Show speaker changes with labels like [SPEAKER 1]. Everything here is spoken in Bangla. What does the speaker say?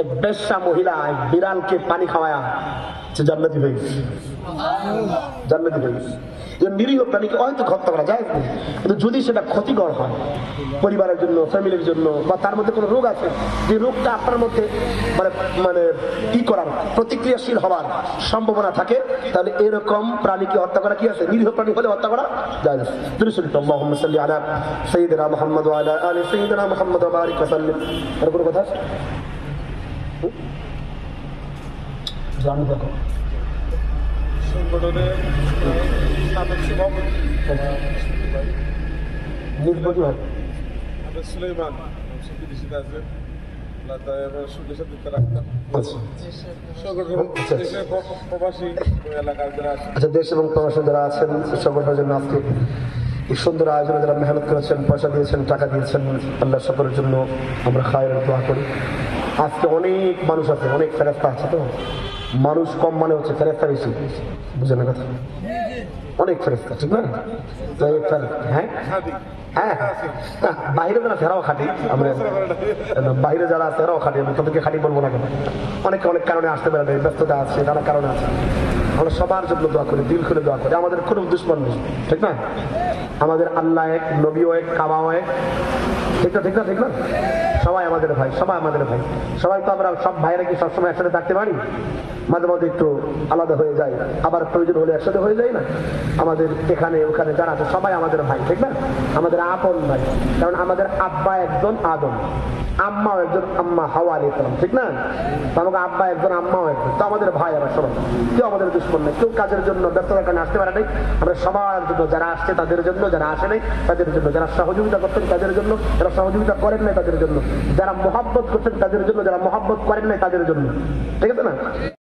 [SPEAKER 1] এক বেশ্যা মহিলা এক বিড়ালকে পানি খাওয়ায়া সে জান্নাতি হয়ে গেছে, জান্নাতি হয়ে গেছে। নিরীহ প্রাণীকে হয়তো হত্যা করা যায়, কিন্তু যদি সেটা ক্ষতিকর হয় পরিবারের জন্য, ফ্যামিলির জন্য, বা তার মধ্যে কোনো রোগ আছে, যে রোগটা আপনার মধ্যে মানে মানে কি করার, প্রতিক্রিয়াশীল হওয়ার সম্ভাবনা থাকে, তাহলে এরকম প্রাণীকে হত্যা করা কি আছে, নিরীহ প্রাণী হলে হত্যা করা যায়। আল্লাহুম্মা সাল্লি আলা সাইয়্যিদিনা মুহাম্মদ ওয়া আলা আলি সাইয়্যিদিনা মুহাম্মদ ওয়া বারিক ওয়া সাল্লিম। আর কোনো কথা আছে? জানি দেখো
[SPEAKER 2] সংগঠনের সাবেক সভাপতি
[SPEAKER 1] নির্বাচী ভাই
[SPEAKER 2] সুলাইমান বিদেশিতে আছেন, সুখের সাথে রাখতাম প্রবাসী এলাকার যারা আছেন,
[SPEAKER 1] আচ্ছা, দেশ এবং প্রবাসী যারা আছেন সংগঠনের জন্য আজকে এই সুন্দর আয়োজনে যারা মেহনত করেছেন, পয়সা দিয়েছেন, টাকা দিয়েছেন, আল্লাহ সকলের জন্য আমরা খায়ের দোয়া করি। আজকে অনেক মানুষ আছে, অনেক ফেরেস্তা আছে, তো মানুষ কম মানে হচ্ছে ফেরেস্তা বেশি, বুঝলেন কথা, অনেক ফেরেস্তা, ঠিক না? হ্যাঁ হ্যাঁ, বাইরে যারা ফেরাও খাটি, আমরা বাইরে যারা আছে এরাও খাটি, আমি তাদেরকে খাটি বলবো না কেন, অনেকে অনেক কারণে আসতে পারে, ব্যস্ততা আছে, নানা কারণে আছে। আমরা সবার জন্য দোয়া করি, দিল খুলে দোয়া করি, আমাদের কোনো দুশ্মন নেই, ঠিক না? আমাদের আল্লাহ এক, নবীও এক, কাবাও এক, ঠিক না? ঠিক না? ঠিক না? সবাই আমাদের ভাই, সবাই আমাদের ভাই। সবাই তো আমরা সব ভাইরা কি সবসময় একসাথে থাকতে পারি? মাঝে মাঝে একটু আলাদা হয়ে যায়, আবার প্রয়োজন হলে একসাথে হয়ে যায় না? আমাদের এখানে ওখানে যারা আছে সবাই আমাদের ভাই, ঠিক না? আমাদের আপন ভাই, কারণ আমাদের আব্বা একজন আদম, আম্মাও একজন, আম্মা হাওয়া আলাইহিস সালাম, ঠিক না? আমাকে আব্বা একজন, আম্মাও একজন, তো আমাদের ভাই। আমরা সবাই, কেউ আমাদের দুশ্মন নেই, কেউ কাজের জন্য ব্যস্ততার কারণে আসতে পারে নাই। আমরা সবার জন্য, যারা আসছে তাদের জন্য, যারা আসে নাই তাদের জন্য, যারা সহযোগিতা করতেন তাদের জন্য, যারা সহযোগিতা করেন নাই তাদের জন্য, যারা মহব্বত করছেন তাদের জন্য, যারা মহব্বত করেন নাই তাদের জন্য, ঠিক আছে না?